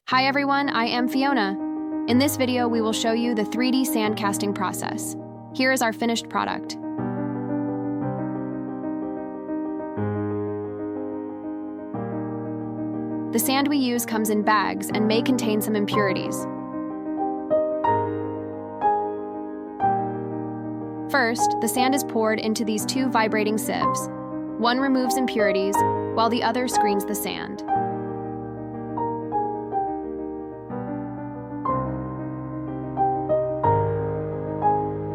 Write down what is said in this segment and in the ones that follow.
Hi everyone, I am Fiona. In this video, we will show you the 3D sand casting process. Here is our finished product. The sand we use comes in bags and may contain some impurities. First, the sand is poured into these two vibrating sieves. One removes impurities, while the other screens the sand.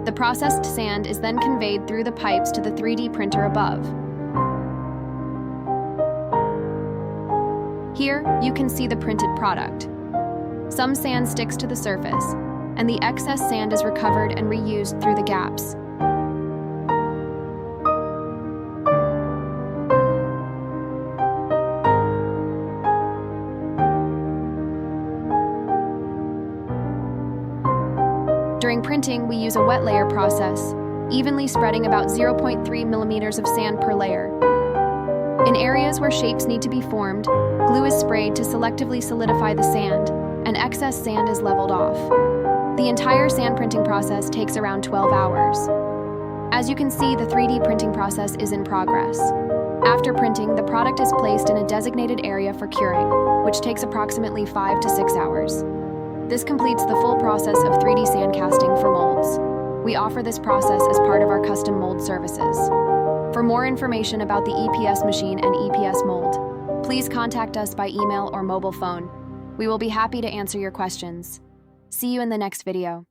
The processed sand is then conveyed through the pipes to the 3D printer above. Here, you can see the printed product. Some sand sticks to the surface, and the excess sand is recovered and reused through the gaps. During printing, we use a wet layer process, evenly spreading about 0.3 millimeters of sand per layer. In areas where shapes need to be formed, glue is sprayed to selectively solidify the sand, and excess sand is leveled off. The entire sand printing process takes around 12 hours. As you can see, the 3D printing process is in progress. After printing, the product is placed in a designated area for curing, which takes approximately 5 to 6 hours. This completes the full process of 3D sand casting for molds. We offer this process as part of our custom mold services. For more information about the EPS machine and EPS mold, please contact us by email or mobile phone. We will be happy to answer your questions. See you in the next video.